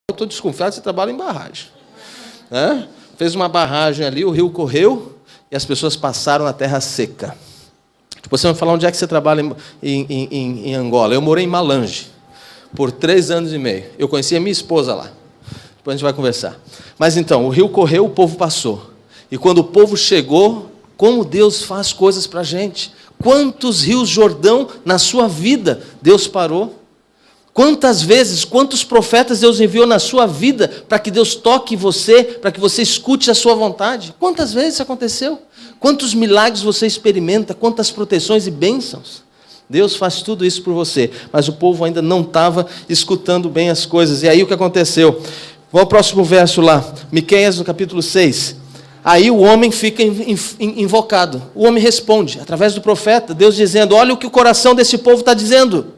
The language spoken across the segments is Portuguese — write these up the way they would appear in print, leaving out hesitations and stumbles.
Eu estou desconfiado que você trabalha em barragem. Né? Fez uma barragem ali, o rio correu e as pessoas passaram na terra seca. Você vai falar onde é que você trabalha em Angola. Eu morei em Malange por 3 anos e meio. Eu conheci a minha esposa lá. Depois a gente vai conversar. Mas então, o rio correu, o povo passou. E quando o povo chegou, como Deus faz coisas para a gente. Quantos rios Jordão na sua vida Deus parou? Quantas vezes, quantos profetas Deus enviou na sua vida para que Deus toque você, para que você escute a sua vontade? Quantas vezes isso aconteceu? Quantos milagres você experimenta, quantas proteções e bênçãos? Deus faz tudo isso por você, mas o povo ainda não estava escutando bem as coisas. E aí o que aconteceu? Vamos ao próximo verso lá, Miqueias no capítulo 6. Aí o homem fica invocado, o homem responde, através do profeta, Deus dizendo, olha o que o coração desse povo está dizendo.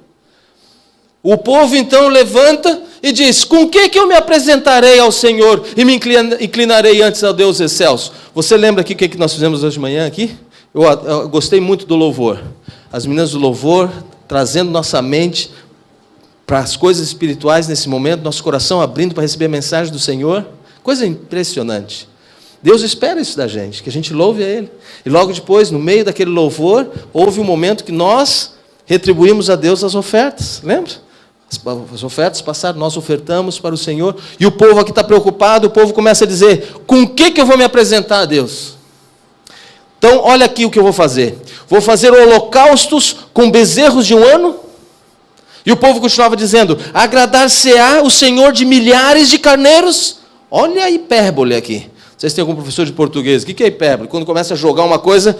O povo então levanta e diz, com que eu me apresentarei ao Senhor e me inclinarei antes ao Deus excelso? Você lembra aqui o que nós fizemos hoje de manhã aqui? Eu gostei muito do louvor. As meninas do louvor, trazendo nossa mente para as coisas espirituais nesse momento, nosso coração abrindo para receber a mensagem do Senhor. Coisa impressionante. Deus espera isso da gente, que a gente louve a Ele. E logo depois, no meio daquele louvor, houve um momento que nós retribuímos a Deus as ofertas. Lembra? As ofertas passaram, nós ofertamos para o Senhor. E o povo aqui está preocupado, o povo começa a dizer, com o que eu vou me apresentar a Deus? Então, olha aqui o que eu vou fazer. Vou fazer holocaustos com bezerros de 1 ano? E o povo continuava dizendo, agradar-se-á o Senhor de milhares de carneiros? Olha a hipérbole aqui. Vocês têm algum professor de português? O que é hipérbole? Quando começa a jogar uma coisa,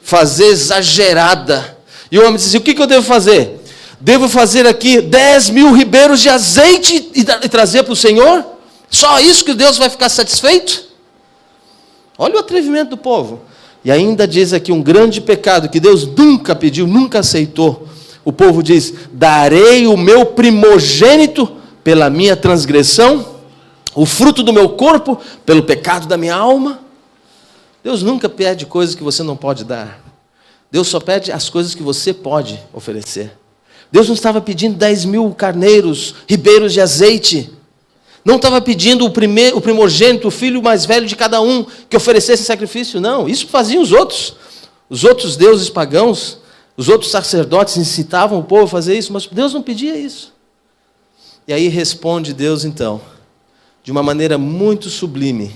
fazer exagerada. E o homem diz, o que eu devo fazer? Devo fazer aqui 10.000 ribeiros de azeite e trazer para o Senhor? Só isso que Deus vai ficar satisfeito? Olha o atrevimento do povo. E ainda diz aqui um grande pecado que Deus nunca pediu, nunca aceitou. O povo diz, darei o meu primogênito pela minha transgressão, o fruto do meu corpo pelo pecado da minha alma. Deus nunca pede coisas que você não pode dar. Deus só pede as coisas que você pode oferecer. Deus não estava pedindo 10.000 carneiros, ribeiros de azeite. Não estava pedindo o primogênito, o filho mais velho de cada um, que oferecesse sacrifício. Não, isso faziam os outros. Os outros deuses pagãos, os outros sacerdotes incitavam o povo a fazer isso, mas Deus não pedia isso. E aí responde Deus então, de uma maneira muito sublime,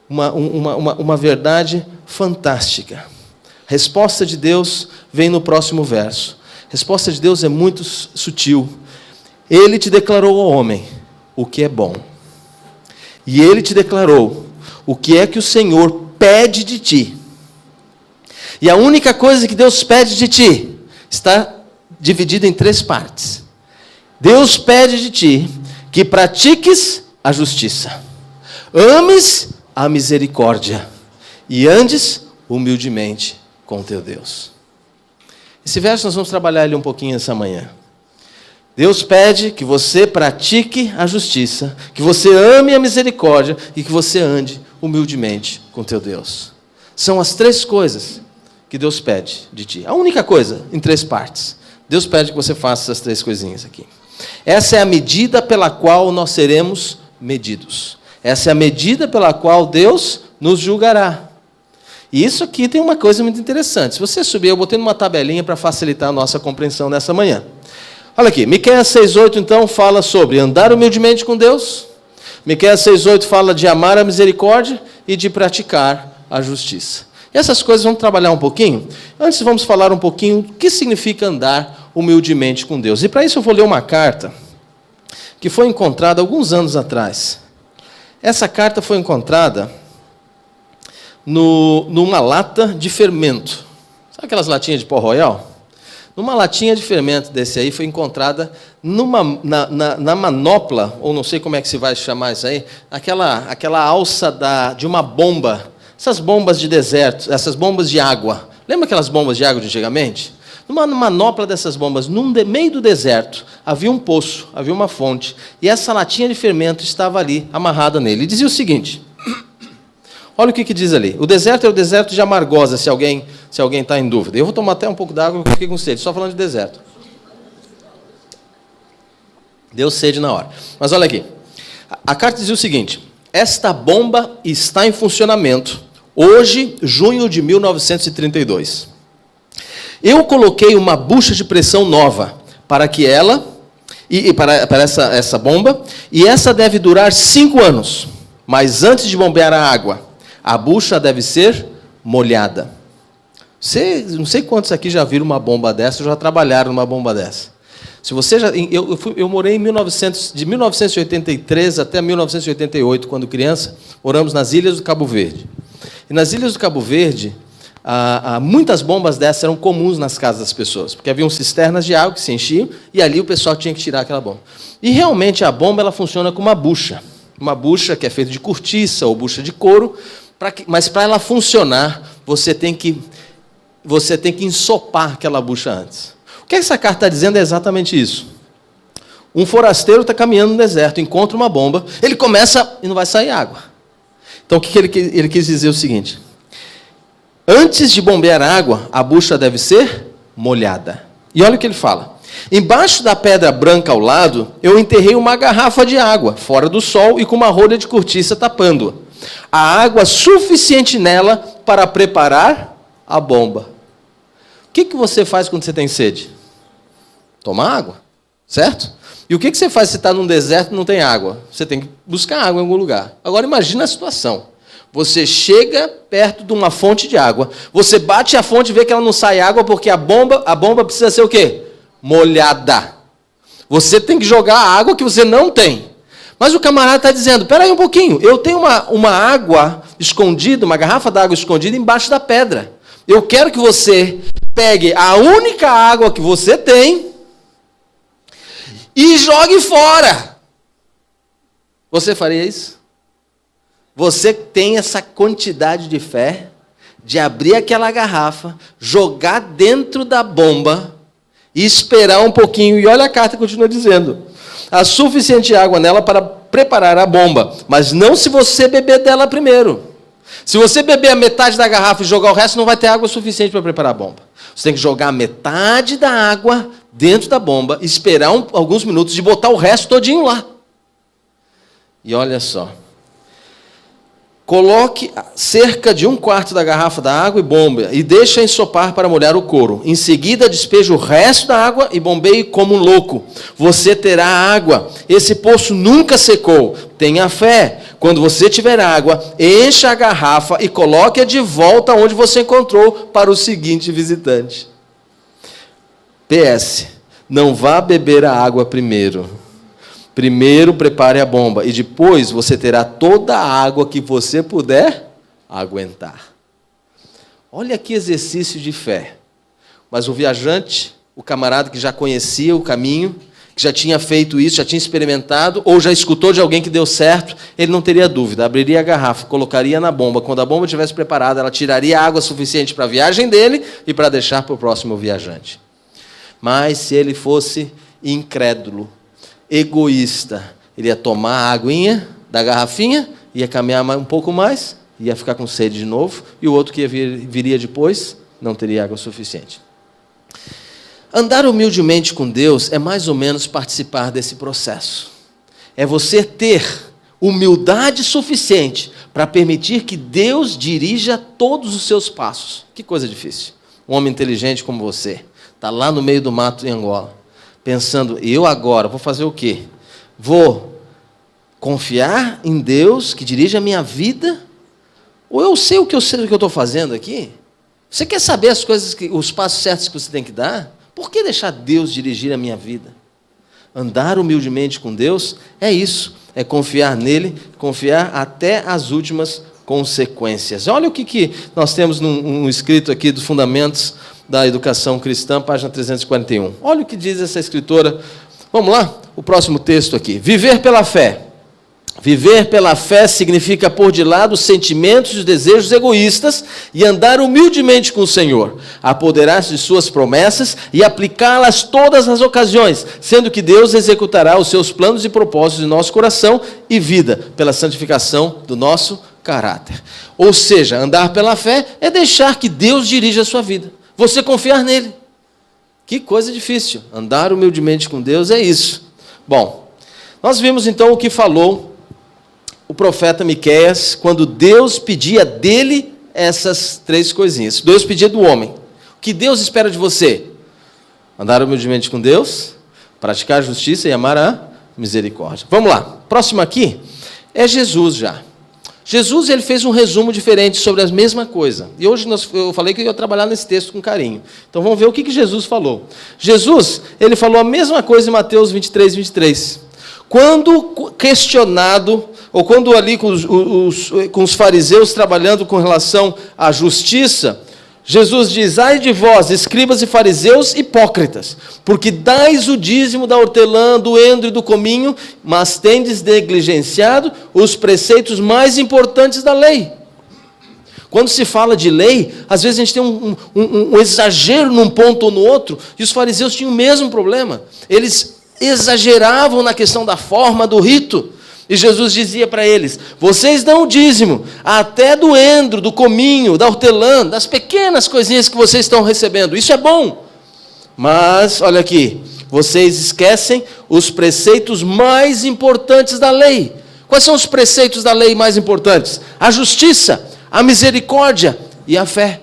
uma verdade fantástica. A resposta de Deus vem no próximo verso. A resposta de Deus é muito sutil. Ele te declarou ao homem o que é bom. E ele te declarou o que é que o Senhor pede de ti. E a única coisa que Deus pede de ti está dividida em 3 partes. Deus pede de ti que pratiques a justiça, ames a misericórdia e andes humildemente com teu Deus. Esse verso nós vamos trabalhar ele um pouquinho essa manhã. Deus pede que você pratique a justiça, que você ame a misericórdia e que você ande humildemente com teu Deus. São as 3 coisas que Deus pede de ti. A única coisa, em 3 partes. Deus pede que você faça essas 3 coisinhas aqui. Essa é a medida pela qual nós seremos medidos. Essa é a medida pela qual Deus nos julgará. E isso aqui tem uma coisa muito interessante. Se você subir, eu botei numa tabelinha para facilitar a nossa compreensão nessa manhã. Olha aqui, Miqueias 6,8 então fala sobre andar humildemente com Deus. Miqueias 6,8 fala de amar a misericórdia e de praticar a justiça. E essas coisas vamos trabalhar um pouquinho. Antes vamos falar um pouquinho o que significa andar humildemente com Deus. E para isso eu vou ler uma carta que foi encontrada alguns anos atrás. Essa carta foi encontrada numa lata de fermento. Sabe aquelas latinhas de pó royal? Numa latinha de fermento desse aí foi encontrada na manopla, ou não sei como é que se vai chamar isso aí, aquela alça de uma bomba, essas bombas de deserto, essas bombas de água. Lembra aquelas bombas de água de antigamente? Numa manopla dessas bombas, no meio do deserto, havia um poço, havia uma fonte, e essa latinha de fermento estava ali, amarrada nele. E dizia o seguinte, olha o que diz ali. O deserto é o deserto de Amargosa, se alguém está em dúvida. Eu vou tomar até um pouco d'água, porque fiquei com sede, só falando de deserto. Deu sede na hora. Mas olha aqui. A carta dizia o seguinte: esta bomba está em funcionamento hoje, junho de 1932. Eu coloquei uma bucha de pressão nova para que ela, para essa bomba, e essa deve durar 5 anos. Mas antes de bombear a água, a bucha deve ser molhada. Não sei quantos aqui já viram uma bomba dessa, ou já trabalharam numa bomba dessa. Se você já, eu morei de 1983 até 1988, quando criança, moramos nas Ilhas do Cabo Verde. E nas Ilhas do Cabo Verde, muitas bombas dessas eram comuns nas casas das pessoas, porque haviam cisternas de água que se enchiam, e ali o pessoal tinha que tirar aquela bomba. E realmente a bomba ela funciona com uma bucha que é feita de cortiça ou bucha de couro, mas para ela funcionar, você tem que ensopar aquela bucha antes. O que essa carta está dizendo é exatamente isso. Um forasteiro está caminhando no deserto, encontra uma bomba, ele começa e não vai sair água. Então o que ele quis dizer é o seguinte: antes de bombear a água, a bucha deve ser molhada. E olha o que ele fala: embaixo da pedra branca ao lado, eu enterrei uma garrafa de água, fora do sol e com uma rolha de cortiça tapando-a. A água suficiente nela para preparar a bomba. O que você faz quando você tem sede? Toma água, certo? E o que você faz se está num deserto e não tem água? Você tem que buscar água em algum lugar. Agora imagina a situação. Você chega perto de uma fonte de água, você bate a fonte e vê que ela não sai água porque a bomba precisa ser o quê? Molhada. Você tem que jogar a água que você não tem. Mas o camarada está dizendo: espera aí um pouquinho, eu tenho uma água escondida, uma garrafa d'água escondida embaixo da pedra. Eu quero que você pegue a única água que você tem e jogue fora. Você faria isso? Você tem essa quantidade de fé de abrir aquela garrafa, jogar dentro da bomba e esperar um pouquinho. E olha a carta continua dizendo: há suficiente água nela para preparar a bomba, mas não se você beber dela primeiro. Se você beber a metade da garrafa e jogar o resto, não vai ter água suficiente para preparar a bomba. Você tem que jogar a metade da água dentro da bomba, esperar alguns minutos e botar o resto todinho lá. E olha só. Coloque cerca de 1/4 da garrafa da água e bomba e deixe ensopar para molhar o couro. Em seguida, despeje o resto da água e bombeie como um louco. Você terá água. Esse poço nunca secou. Tenha fé. Quando você tiver água, encha a garrafa e coloque-a de volta onde você encontrou para o seguinte visitante. PS. Não vá beber a água primeiro. Primeiro prepare a bomba e depois você terá toda a água que você puder aguentar. Olha que exercício de fé. Mas o viajante, o camarada que já conhecia o caminho, que já tinha feito isso, já tinha experimentado, ou já escutou de alguém que deu certo, ele não teria dúvida, abriria a garrafa, colocaria na bomba. Quando a bomba estivesse preparada, ela tiraria água suficiente para a viagem dele e para deixar para o próximo viajante. Mas se ele fosse incrédulo, egoísta, ele ia tomar a aguinha da garrafinha, ia caminhar um pouco mais, ia ficar com sede de novo, e o outro que viria depois não teria água suficiente. Andar humildemente com Deus é mais ou menos participar desse processo. É você ter humildade suficiente para permitir que Deus dirija todos os seus passos. Que coisa difícil. Um homem inteligente como você está lá no meio do mato em Angola, pensando: eu agora vou fazer o quê? Vou confiar em Deus que dirige a minha vida? Ou eu sei o que eu estou fazendo aqui? Você quer saber as coisas, os passos certos que você tem que dar? Por que deixar Deus dirigir a minha vida? Andar humildemente com Deus é isso, é confiar nele, confiar até as últimas consequências. Olha o que nós temos num escrito aqui dos Fundamentos da Educação Cristã, página 341. Olha o que diz essa escritora. Vamos lá? O próximo texto aqui. Viver pela fé. Viver pela fé significa pôr de lado os sentimentos e os desejos egoístas e andar humildemente com o Senhor, apoderar-se de suas promessas e aplicá-las todas as ocasiões, sendo que Deus executará os seus planos e propósitos em nosso coração e vida, pela santificação do nosso caráter. Ou seja, andar pela fé é deixar que Deus dirija a sua vida, você confiar nele. Que coisa difícil. Andar humildemente com Deus é isso. Bom, nós vimos então o que falou o profeta Miqueias quando Deus pedia dele essas 3 coisinhas. Deus pedia do homem. O que Deus espera de você? Andar humildemente com Deus, praticar a justiça e amar a misericórdia. Vamos lá. Próximo aqui é Jesus já. Jesus ele fez um resumo diferente sobre a mesma coisa. E hoje eu falei que eu ia trabalhar nesse texto com carinho. Então vamos ver o que Jesus falou. Jesus, ele falou a mesma coisa em Mateus 23, 23. Quando questionado, ou quando ali com os fariseus trabalhando com relação à justiça, Jesus diz: ai de vós, escribas e fariseus hipócritas, porque dais o dízimo da hortelã, do endro e do cominho, mas tendes negligenciado os preceitos mais importantes da lei. Quando se fala de lei, às vezes a gente tem um exagero num ponto ou no outro, e os fariseus tinham o mesmo problema. Eles exageravam na questão da forma, do rito. E Jesus dizia para eles: vocês dão o dízimo até do endro, do cominho, da hortelã, das pequenas coisinhas que vocês estão recebendo. Isso é bom. Mas, olha aqui, vocês esquecem os preceitos mais importantes da lei. Quais são os preceitos da lei mais importantes? A justiça, a misericórdia e a fé.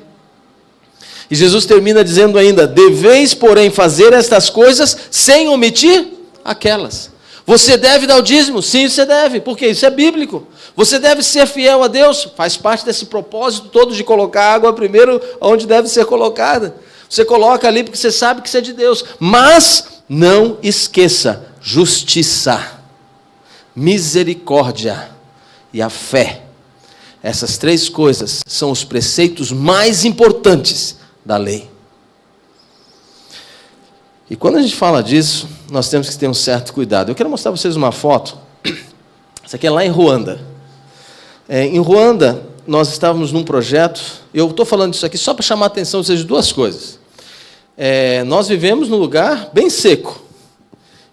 E Jesus termina dizendo ainda: deveis, porém, fazer estas coisas sem omitir aquelas. Você deve dar o dízimo? Sim, você deve, porque isso é bíblico. Você deve ser fiel a Deus? Faz parte desse propósito todo de colocar a água primeiro onde deve ser colocada. Você coloca ali porque você sabe que isso é de Deus. Mas não esqueça: justiça, misericórdia e a fé. Essas 3 coisas são os preceitos mais importantes da lei. E quando a gente fala disso, nós temos que ter um certo cuidado. Eu quero mostrar para vocês uma foto. Isso aqui é lá em Ruanda. Em Ruanda, nós estávamos num projeto. Eu estou falando disso aqui só para chamar a atenção de 2 coisas. Nós vivemos num lugar bem seco.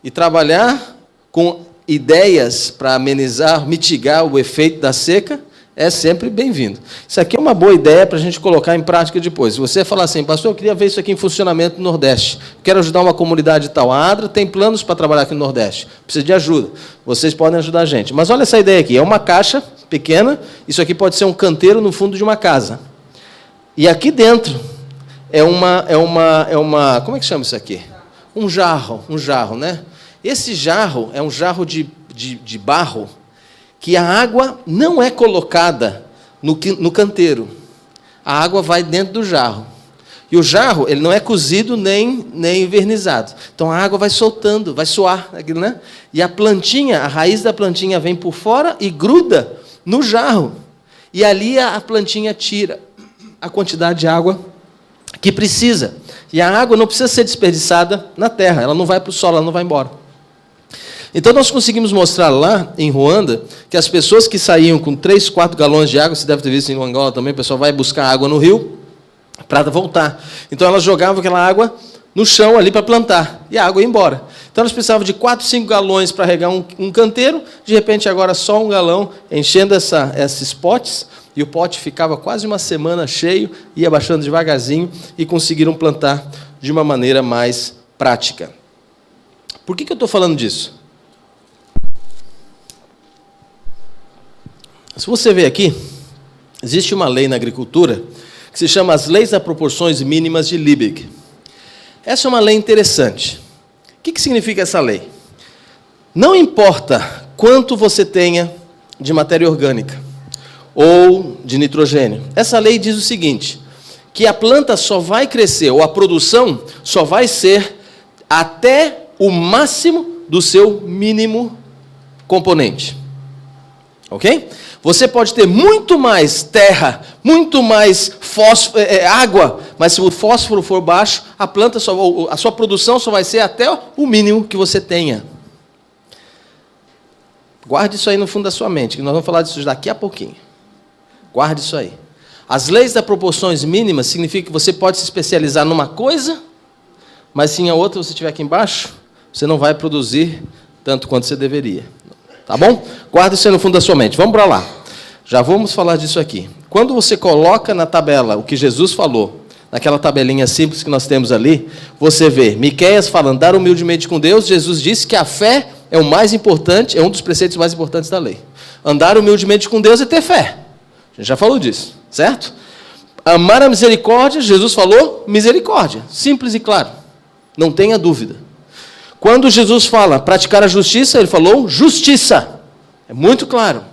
E trabalhar com ideias para amenizar, mitigar o efeito da seca é sempre bem-vindo. Isso aqui é uma boa ideia para a gente colocar em prática depois. Se você falar assim: pastor, eu queria ver isso aqui em funcionamento no Nordeste, quero ajudar uma comunidade tal, a ADRA tem planos para trabalhar aqui no Nordeste, precisa de ajuda, vocês podem ajudar a gente. Mas olha essa ideia aqui, é uma caixa pequena, isso aqui pode ser um canteiro no fundo de uma casa. E aqui dentro é uma como é que chama isso aqui? Um jarro, né? Esse jarro é um jarro de barro, que a água não é colocada no canteiro. A água vai dentro do jarro. E o jarro, ele não é cozido nem envernizado. Então a água vai soltando, vai suar, né? E a plantinha, a raiz da plantinha vem por fora e gruda no jarro. E ali a plantinha tira a quantidade de água que precisa. E a água não precisa ser desperdiçada na terra, ela não vai para o solo, ela não vai embora. Então nós conseguimos mostrar lá em Ruanda que as pessoas que saíam com 3, 4 galões de água, você deve ter visto em Angola também, o pessoal vai buscar água no rio para voltar. Então elas jogavam aquela água no chão ali para plantar, e a água ia embora. Então elas precisavam de 4, 5 galões para regar um canteiro, de repente agora só 1 galão, enchendo esses potes, e o pote ficava quase uma semana cheio, ia baixando devagarzinho, e conseguiram plantar de uma maneira mais prática. Por que eu estou falando disso? Se você ver aqui, existe uma lei na agricultura que se chama as Leis das Proporções Mínimas de Liebig. Essa é uma lei interessante. O que significa essa lei? Não importa quanto você tenha de matéria orgânica ou de nitrogênio. Essa lei diz o seguinte, que a planta só vai crescer, ou a produção só vai ser até o máximo do seu mínimo componente. Ok? Você pode ter muito mais terra, muito mais fósforo, água, mas se o fósforo for baixo, a sua produção só vai ser até o mínimo que você tenha. Guarde isso aí no fundo da sua mente, que nós vamos falar disso daqui a pouquinho. Guarde isso aí. As leis das proporções mínimas significa que você pode se especializar numa coisa, mas se em a outra você estiver aqui embaixo, você não vai produzir tanto quanto você deveria. Tá bom? Guarda isso aí no fundo da sua mente. Vamos para lá. Já vamos falar disso aqui. Quando você coloca na tabela o que Jesus falou, naquela tabelinha simples que nós temos ali, você vê Miqueias fala: andar humildemente com Deus. Jesus disse que a fé é o mais importante, é um dos preceitos mais importantes da lei. Andar humildemente com Deus é ter fé. A gente já falou disso, certo? Amar a misericórdia, Jesus falou misericórdia. Simples e claro. Não tenha dúvida. Quando Jesus fala praticar a justiça, ele falou justiça. É muito claro.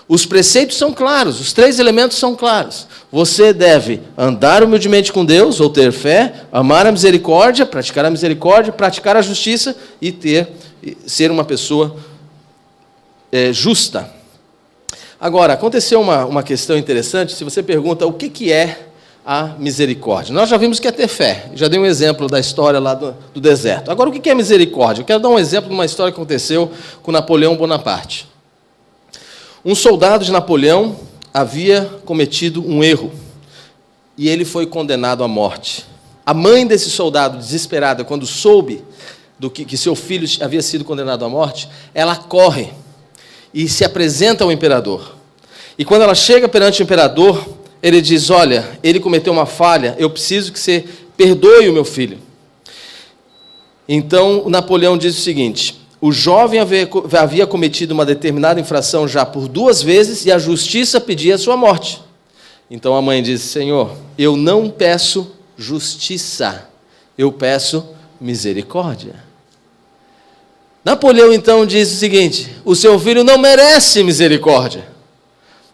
Os preceitos são claros, os 3 elementos são claros. Você deve andar humildemente com Deus, ou ter fé, amar a misericórdia, praticar a justiça e ser uma pessoa justa. Agora, aconteceu uma questão interessante, se você pergunta o que é a misericórdia. Nós já vimos que é ter fé, já dei um exemplo da história lá do deserto. Agora, o que é misericórdia? Eu quero dar um exemplo de uma história que aconteceu com Napoleão Bonaparte. Um soldado de Napoleão havia cometido um erro e ele foi condenado à morte. A mãe desse soldado, desesperada, quando soube que seu filho havia sido condenado à morte, ela corre e se apresenta ao imperador. E quando ela chega perante o imperador, ele diz: olha, ele cometeu uma falha, eu preciso que você perdoe o meu filho. Então, Napoleão diz o seguinte: o jovem havia cometido uma determinada infração já por 2 vezes e a justiça pedia a sua morte. Então a mãe disse: Senhor, eu não peço justiça, eu peço misericórdia. Napoleão então diz o seguinte: o seu filho não merece misericórdia.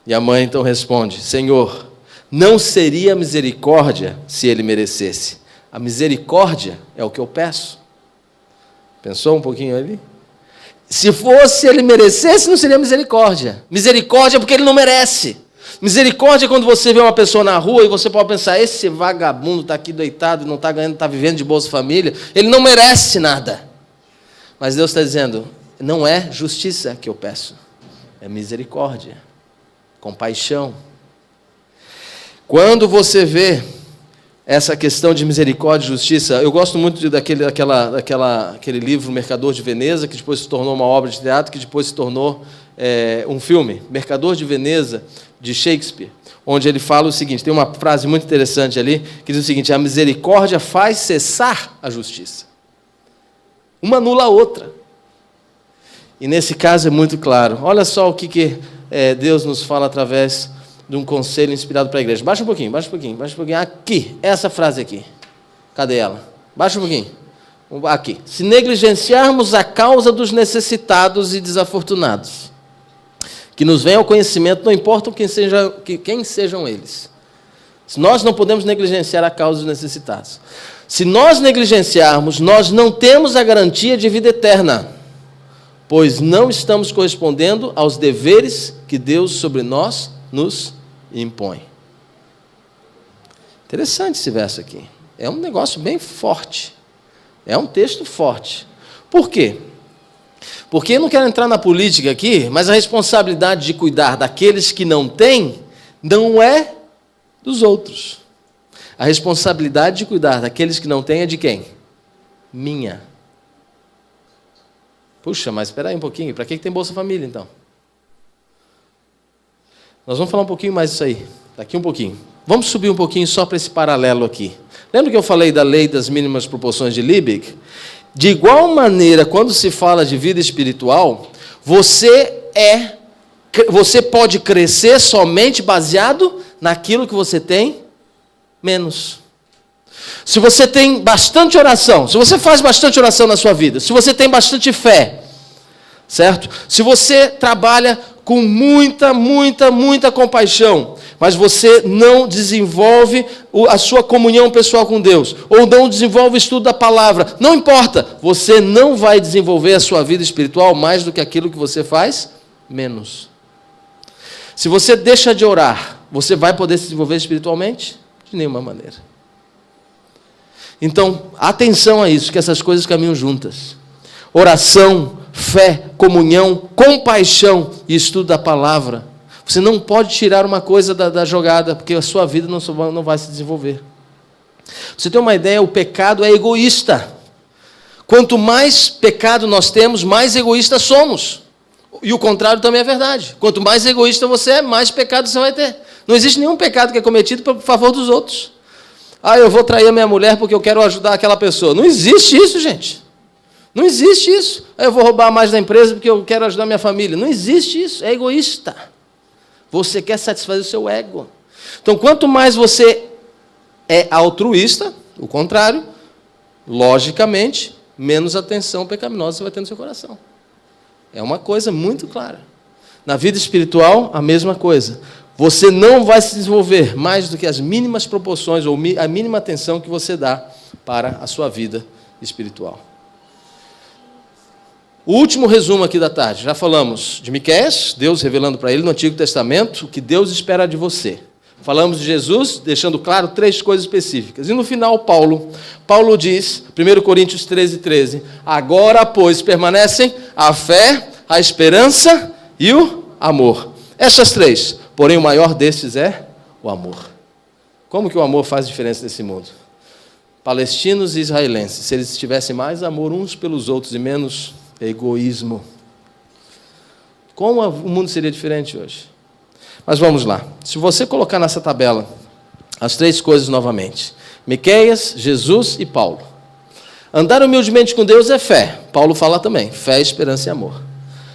E a mãe então responde: Senhor, não seria misericórdia se ele merecesse. A misericórdia é o que eu peço. Pensou um pouquinho ali? Se fosse ele merecesse, não seria misericórdia. Misericórdia é porque ele não merece. Misericórdia é quando você vê uma pessoa na rua e você pode pensar: esse vagabundo está aqui deitado, não está ganhando, está vivendo de Bolsa Família, ele não merece nada. Mas Deus está dizendo: não é justiça que eu peço, é misericórdia, compaixão. Quando você vê essa questão de misericórdia e justiça, eu gosto muito daquele livro Mercador de Veneza, que depois se tornou uma obra de teatro, que depois se tornou um filme, Mercador de Veneza, de Shakespeare, onde ele fala o seguinte, tem uma frase muito interessante ali, que diz o seguinte: a misericórdia faz cessar a justiça. Uma anula a outra. E nesse caso é muito claro. Olha só o que Deus nos fala através de um conselho inspirado para a igreja. Baixa um pouquinho. Aqui, essa frase aqui. Cadê ela? Baixa um pouquinho. Aqui. Se negligenciarmos a causa dos necessitados e desafortunados, que nos venha ao conhecimento, não importa quem sejam eles. Se nós não podemos negligenciar a causa dos necessitados. Se nós negligenciarmos, nós não temos a garantia de vida eterna, pois não estamos correspondendo aos deveres que Deus sobre nós nos impõe. Interessante esse verso aqui. É um negócio bem forte. É um texto forte. Por quê? Porque eu não quero entrar na política aqui, mas a responsabilidade de cuidar daqueles que não têm não é dos outros. A responsabilidade de cuidar daqueles que não têm é de quem? Minha. Puxa, mas espera aí um pouquinho. Para que tem Bolsa Família, então? Nós vamos falar um pouquinho mais disso aí. Daqui um pouquinho. Vamos subir um pouquinho só para esse paralelo aqui. Lembra que eu falei da lei das mínimas proporções de Liebig? De igual maneira, quando se fala de vida espiritual, você pode crescer somente baseado naquilo que você tem menos. Se você tem bastante oração, se você faz bastante oração na sua vida, se você tem bastante fé, certo? Se você trabalha com muita compaixão, mas você não desenvolve a sua comunhão pessoal com Deus, ou não desenvolve o estudo da palavra, não importa, você não vai desenvolver a sua vida espiritual mais do que aquilo que você faz menos. Se você deixa de orar, você vai poder se desenvolver espiritualmente? De nenhuma maneira. Então, atenção a isso, que essas coisas caminham juntas. Oração, fé, comunhão, compaixão e estudo da palavra. Você não pode tirar uma coisa da jogada, porque a sua vida não vai se desenvolver. Pra você ter uma ideia, o pecado é egoísta. Quanto mais pecado nós temos, mais egoístas somos. E o contrário também é verdade. Quanto mais egoísta você é, mais pecado você vai ter. Não existe nenhum pecado que é cometido por favor dos outros. Eu vou trair a minha mulher porque eu quero ajudar aquela pessoa. Não existe isso, gente. Não existe isso. Eu vou roubar mais da empresa porque eu quero ajudar minha família. Não existe isso. É egoísta. Você quer satisfazer o seu ego. Então, quanto mais você é altruísta, o contrário, logicamente, menos atenção pecaminosa você vai ter no seu coração. É uma coisa muito clara. Na vida espiritual, a mesma coisa. Você não vai se desenvolver mais do que as mínimas proporções ou a mínima atenção que você dá para a sua vida espiritual. O último resumo aqui da tarde. Já falamos de Miqueias, Deus revelando para ele no Antigo Testamento o que Deus espera de você. Falamos de Jesus, deixando claro 3 coisas específicas. E no final, Paulo diz, 1 Coríntios 13:13, agora, pois, permanecem a fé, a esperança e o amor. Essas 3. Porém, o maior destes é o amor. Como que o amor faz diferença nesse mundo? Palestinos e israelenses, se eles tivessem mais amor uns pelos outros e menos egoísmo, como o mundo seria diferente hoje? Mas vamos lá. Se você colocar nessa tabela as 3 coisas novamente, Miqueias, Jesus e Paulo. Andar humildemente com Deus é fé. Paulo fala também, fé, esperança e amor.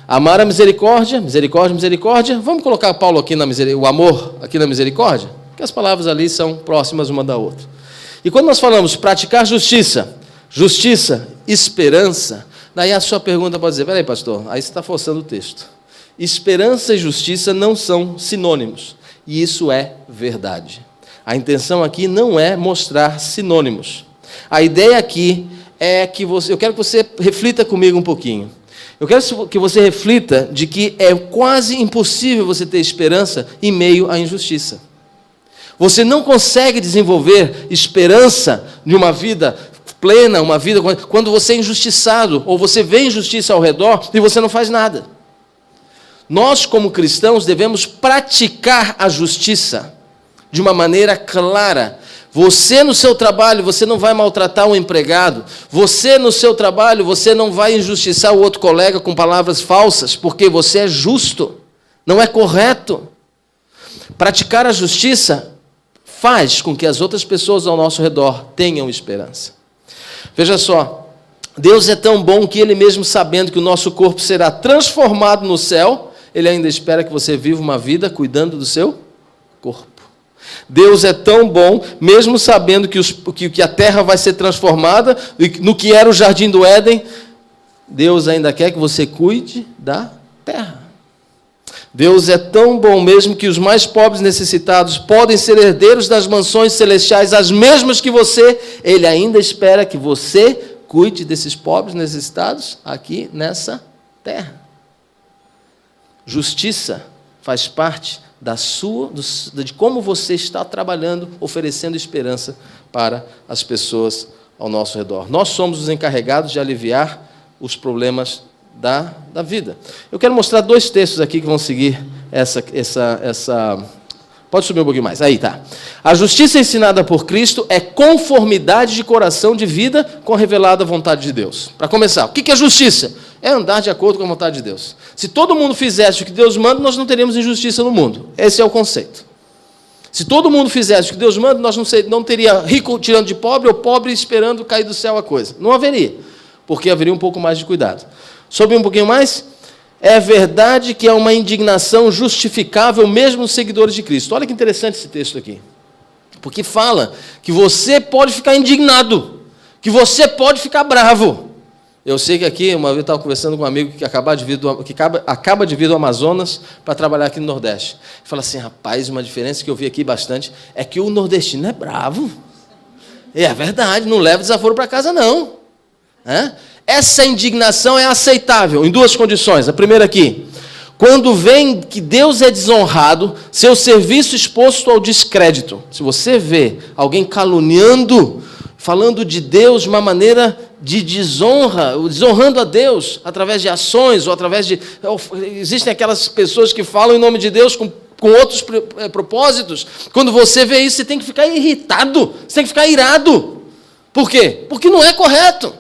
Amar a misericórdia, misericórdia, misericórdia. Vamos colocar Paulo aqui o amor aqui na misericórdia? Porque as palavras ali são próximas uma da outra. E quando nós falamos praticar justiça, esperança, daí a sua pergunta pode dizer, peraí, pastor, aí você está forçando o texto. Esperança e justiça não são sinônimos. E isso é verdade. A intenção aqui não é mostrar sinônimos. A ideia aqui é que eu quero que você reflita comigo um pouquinho. Eu quero que você reflita de que é quase impossível você ter esperança em meio à injustiça. Você não consegue desenvolver esperança de uma vida plena, uma vida quando você é injustiçado, ou você vê injustiça ao redor e você não faz nada. Nós, como cristãos, devemos praticar a justiça de uma maneira clara. Você, no seu trabalho, você não vai maltratar um empregado. Você, no seu trabalho, você não vai injustiçar o outro colega com palavras falsas, porque você é justo. Não é correto. Praticar a justiça faz com que as outras pessoas ao nosso redor tenham esperança. Veja só, Deus é tão bom que Ele mesmo sabendo que o nosso corpo será transformado no céu, Ele ainda espera que você viva uma vida cuidando do seu corpo. Deus é tão bom, mesmo sabendo que a terra vai ser transformada, no que era o jardim do Éden, Deus ainda quer que você cuide da terra. Deus é tão bom mesmo que os mais pobres necessitados podem ser herdeiros das mansões celestiais, as mesmas que você, Ele ainda espera que você cuide desses pobres necessitados aqui nessa terra. Justiça faz parte de como você está trabalhando, oferecendo esperança para as pessoas ao nosso redor. Nós somos os encarregados de aliviar os problemas da vida. Eu quero mostrar 2 textos aqui que vão seguir essa. Pode subir um pouquinho mais. Aí, tá. A justiça ensinada por Cristo é conformidade de coração de vida com a revelada vontade de Deus. Para começar, o que é justiça? É andar de acordo com a vontade de Deus. Se todo mundo fizesse o que Deus manda, nós não teríamos injustiça no mundo. Esse é o conceito. Se todo mundo fizesse o que Deus manda, nós não teria rico tirando de pobre ou pobre esperando cair do céu a coisa. Não haveria, porque haveria um pouco mais de cuidado. Sobe um pouquinho mais. É verdade que é uma indignação justificável mesmo nos seguidores de Cristo. Olha que interessante esse texto aqui. Porque fala que você pode ficar indignado, que você pode ficar bravo. Eu sei que aqui, uma vez eu estava conversando com um amigo que acaba de vir do Amazonas para trabalhar aqui no Nordeste. Ele fala assim, rapaz, uma diferença que eu vi aqui bastante é que o nordestino é bravo. É verdade, não leva desaforo para casa, não. Essa indignação é aceitável em 2 condições. A primeira aqui, quando vem que Deus é desonrado, seu serviço exposto ao descrédito. Se você vê alguém caluniando, falando de Deus de uma maneira de desonra, desonrando a Deus, através de ações, ou através de... Existem aquelas pessoas que falam em nome de Deus com outros propósitos. Quando você vê isso, você tem que ficar irritado, você tem que ficar irado. Por quê? Porque não é correto.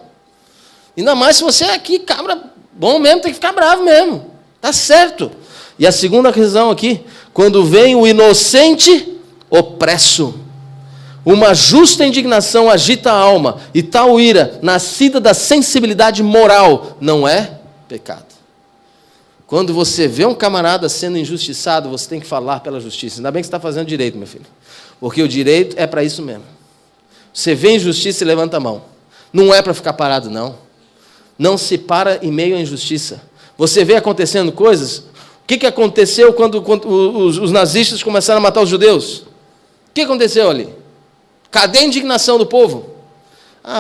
Ainda mais se você é aqui, cabra bom mesmo, tem que ficar bravo mesmo. Está certo. E a segunda razão aqui, quando vem o inocente opresso. Uma justa indignação agita a alma, e tal ira, nascida da sensibilidade moral, não é pecado. Quando você vê um camarada sendo injustiçado, você tem que falar pela justiça. Ainda bem que você está fazendo direito, meu filho. Porque o direito é para isso mesmo. Você vê injustiça e levanta a mão. Não é para ficar parado, não. Não se para em meio à injustiça. Você vê acontecendo coisas. O que aconteceu quando os nazistas começaram a matar os judeus? O que aconteceu ali? Cadê a indignação do povo?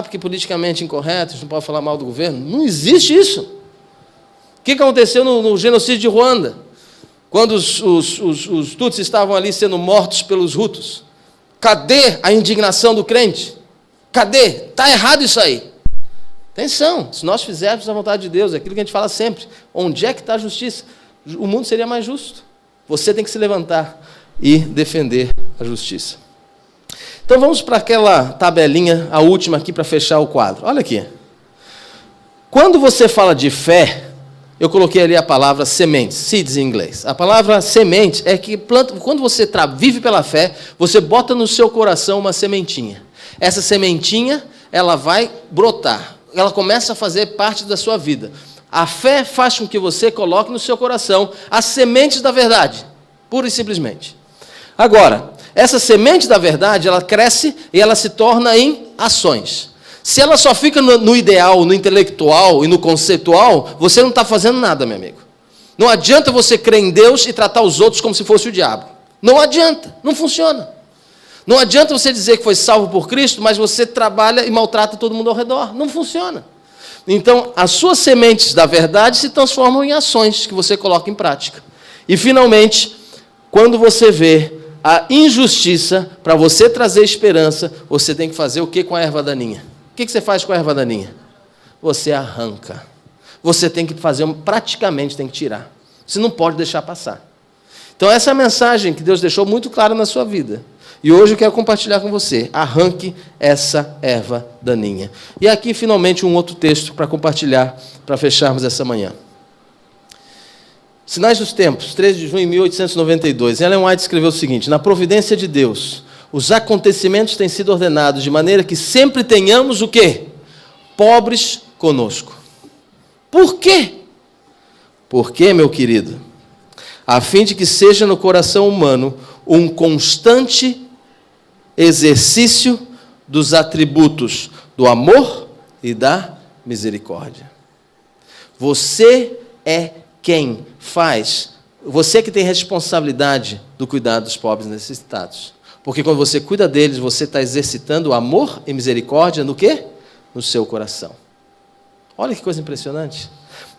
Porque politicamente incorreto, a gente não pode falar mal do governo. Não existe isso. O que aconteceu no genocídio de Ruanda? Quando os Tutsis estavam ali sendo mortos pelos Hutus. Cadê a indignação do crente? Cadê? Está errado isso aí. Atenção, se nós fizermos a vontade de Deus, é aquilo que a gente fala sempre, onde é que está a justiça? O mundo seria mais justo. Você tem que se levantar e defender a justiça. Então vamos para aquela tabelinha, a última aqui, para fechar o quadro. Olha aqui. Quando você fala de fé, eu coloquei ali a palavra semente, seeds em inglês. A palavra semente é que quando você vive pela fé, você bota no seu coração uma sementinha. Essa sementinha, ela vai brotar. Ela começa a fazer parte da sua vida. A fé faz com que você coloque no seu coração as sementes da verdade, pura e simplesmente. Agora, essa semente da verdade, ela cresce e ela se torna em ações. Se ela só fica no ideal, no intelectual e no conceitual, você não está fazendo nada, meu amigo. Não adianta você crer em Deus e tratar os outros como se fosse o diabo. Não adianta, não funciona. Não adianta você dizer que foi salvo por Cristo, mas você trabalha e maltrata todo mundo ao redor. Não funciona. Então, as suas sementes da verdade se transformam em ações que você coloca em prática. E, finalmente, quando você vê a injustiça, para você trazer esperança, você tem que fazer o que com a erva daninha? O que você faz com a erva daninha? Você arranca. Você tem que fazer, praticamente tem que tirar. Você não pode deixar passar. Então, essa é a mensagem que Deus deixou muito clara na sua vida. E hoje eu quero compartilhar com você. Arranque essa erva daninha. E aqui, finalmente, um outro texto para compartilhar, para fecharmos essa manhã. Sinais dos Tempos, 13 de junho de 1892. Ellen White escreveu o seguinte: na providência de Deus, os acontecimentos têm sido ordenados de maneira que sempre tenhamos o quê? Pobres conosco. Por quê? Porque, meu querido, a fim de que seja no coração humano um constante exercício dos atributos do amor e da misericórdia. Você é quem faz, você que tem responsabilidade do cuidado dos pobres necessitados. Porque quando você cuida deles, você está exercitando o amor e misericórdia no quê? No seu coração. Olha que coisa impressionante.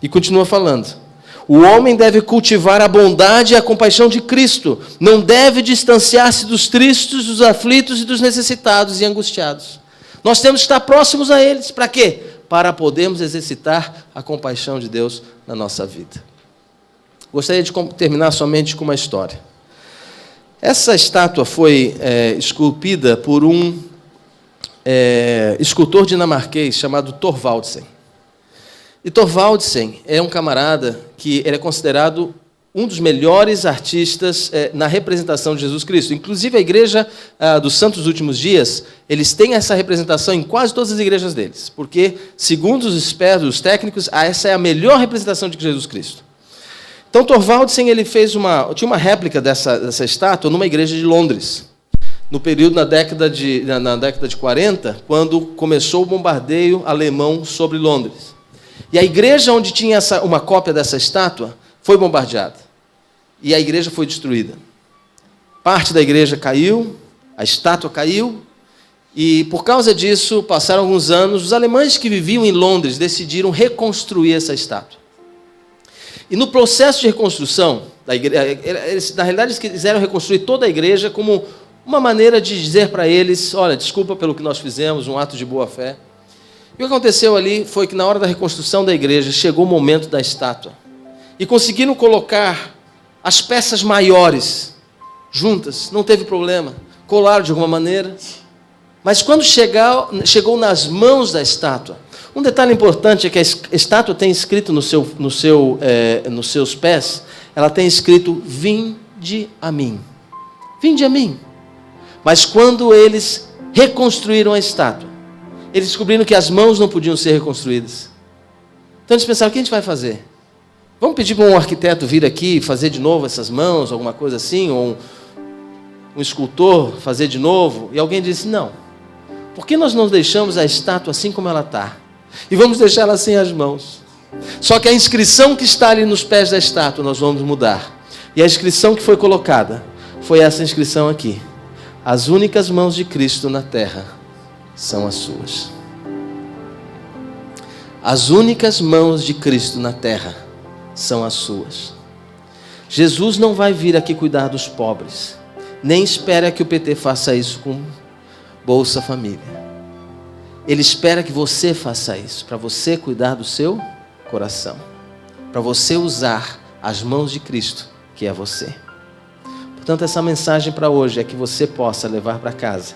E continua falando. O homem deve cultivar a bondade e a compaixão de Cristo. Não deve distanciar-se dos tristes, dos aflitos e dos necessitados e angustiados. Nós temos que estar próximos a eles. Para quê? Para podermos exercitar a compaixão de Deus na nossa vida. Gostaria de terminar somente com uma história. Essa estátua foi esculpida por um escultor dinamarquês chamado Thorvaldsen. E Thorvaldsen é um camarada que ele é considerado um dos melhores artistas na representação de Jesus Cristo. Inclusive, a Igreja dos Santos dos Últimos Dias, eles têm essa representação em quase todas as igrejas deles, porque, segundo os expertos, os técnicos, essa é a melhor representação de Jesus Cristo. Então, Thorvaldsen ele tinha uma réplica dessa estátua numa igreja de Londres, no período na década de 40, quando começou o bombardeio alemão sobre Londres. E a igreja onde tinha uma cópia dessa estátua foi bombardeada. E a igreja foi destruída. Parte da igreja caiu, a estátua caiu, e por causa disso, passaram alguns anos, os alemães que viviam em Londres decidiram reconstruir essa estátua. E no processo de reconstrução da igreja, na realidade eles quiseram reconstruir toda a igreja como uma maneira de dizer para eles, olha, desculpa pelo que nós fizemos, um ato de boa fé. E o que aconteceu ali foi que na hora da reconstrução da igreja, chegou o momento da estátua. E conseguiram colocar as peças maiores juntas, não teve problema, colaram de alguma maneira. Mas quando chegou nas mãos da estátua, um detalhe importante é que a estátua tem escrito nos seus pés, ela tem escrito, vinde a mim. Vinde a mim. Mas quando eles reconstruíram a estátua. Eles descobriram que as mãos não podiam ser reconstruídas. Então eles pensaram, o que a gente vai fazer? Vamos pedir para um arquiteto vir aqui e fazer de novo essas mãos, alguma coisa assim, ou um escultor fazer de novo? E alguém disse, não. Por que nós não deixamos a estátua assim como ela está? E vamos deixar ela sem as mãos. Só que a inscrição que está ali nos pés da estátua nós vamos mudar. E a inscrição que foi colocada foi essa inscrição aqui. As únicas mãos de Cristo na terra são as suas. As únicas mãos de Cristo na terra são as suas. Jesus não vai vir aqui cuidar dos pobres. Nem espera que o PT faça isso com Bolsa Família. Ele espera que você faça isso, para você cuidar do seu coração. Para você usar as mãos de Cristo, que é você. Portanto, essa mensagem para hoje é que você possa levar para casa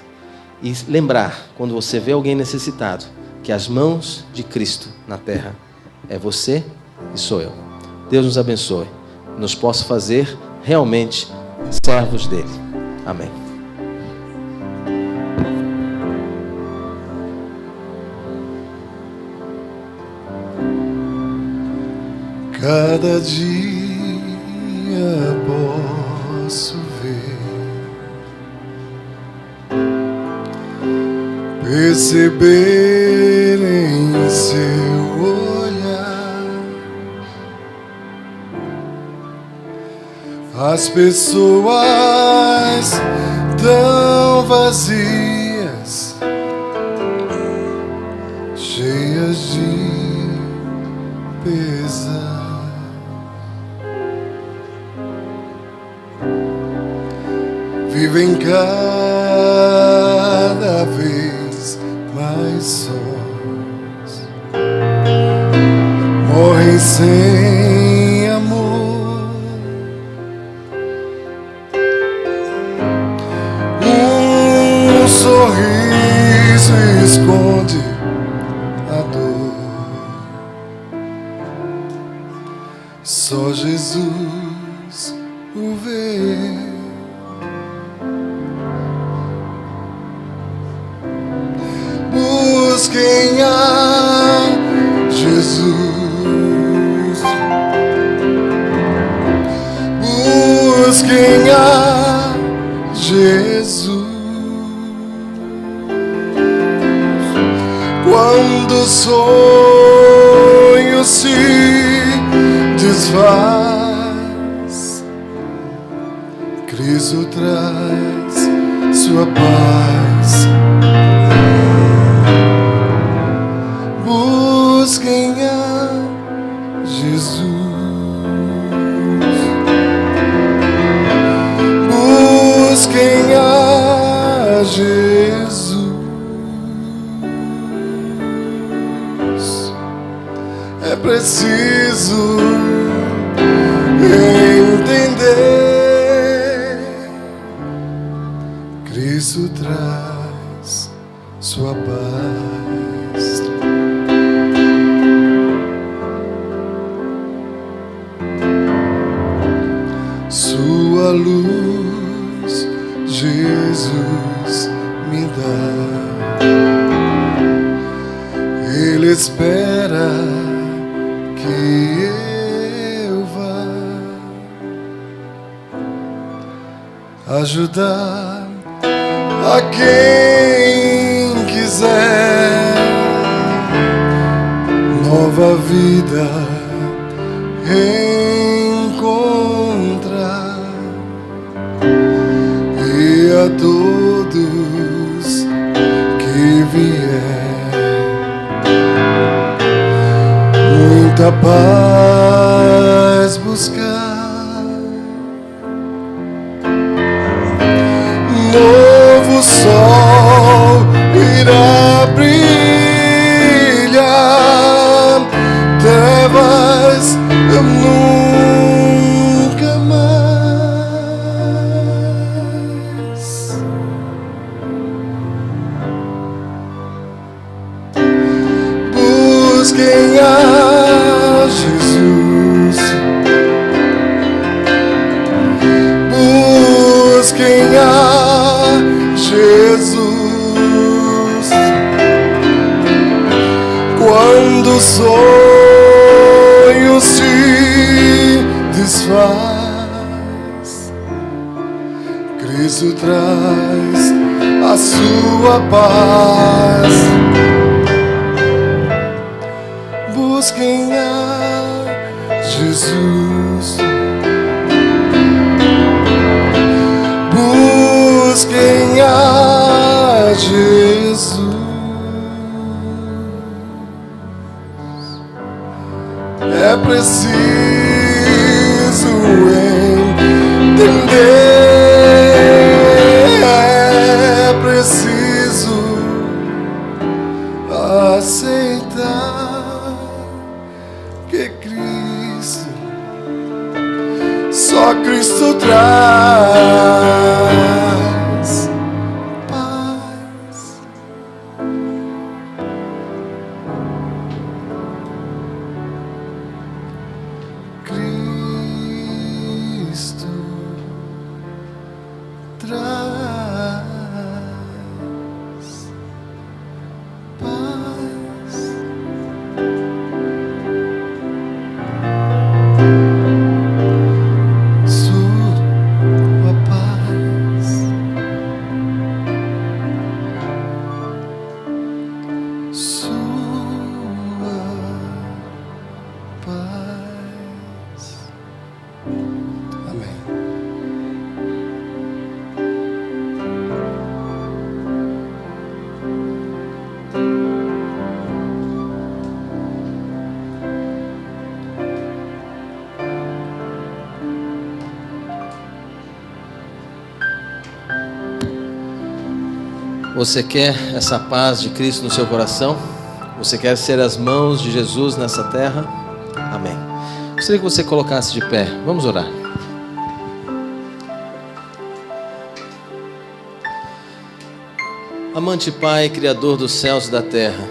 e lembrar, quando você vê alguém necessitado, que as mãos de Cristo na terra é você e sou eu. Deus nos abençoe, nos possa fazer realmente servos dele. Amém. Cada dia posso ver, perceber em seu olhar as pessoas tão vazias, cheias de pesar. Vivem cada vez mais sós, morrem sem amor. Um sorriso esconde a dor. Só Jesus o vê. Busquem a Jesus, busquem a Jesus. Quando o sonho se desfaz, Cristo traz sua paz. Busquem a Jesus, busquem a Jesus. É preciso entender, Cristo traz sua paz. Sua luz, Jesus me dá. Ele espera que eu vá ajudar a quem quiser nova vida encontrar, e a todos que vier muita paz buscar. Novo sol irá brilhar, trevas nunca mais. Busquem a Jesus, pessoas, Cristo traz a sua paz. Busquem a Jesus, busquem a Jesus. É preciso entender, é preciso aceitar que Cristo, só Cristo traz paz. Cristo traz paz. Sua paz. Sua paz. Amém. Você quer essa paz de Cristo no seu coração? Você quer ser as mãos de Jesus nessa terra? Amém. Gostaria que você colocasse de pé. Vamos orar. Amante Pai, Criador dos céus e da terra,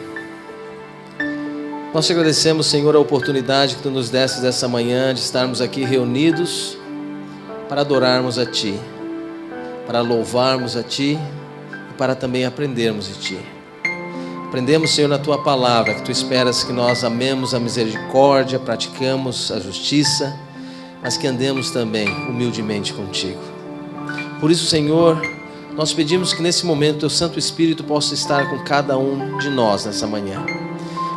nós te agradecemos, Senhor, a oportunidade que Tu nos deste dessa manhã de estarmos aqui reunidos para adorarmos a Ti, para louvarmos a Ti e para também aprendermos de Ti. Aprendemos, Senhor, na Tua palavra que Tu esperas que nós amemos a misericórdia, praticamos a justiça, mas que andemos também humildemente contigo. Por isso, Senhor, nós pedimos que nesse momento Teu Santo Espírito possa estar com cada um de nós nessa manhã.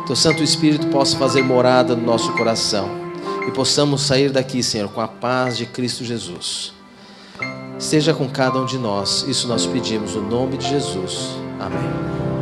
Teu Santo Espírito possa fazer morada no nosso coração e possamos sair daqui, Senhor, com a paz de Cristo Jesus. Esteja com cada um de nós, isso nós pedimos no nome de Jesus. Amém.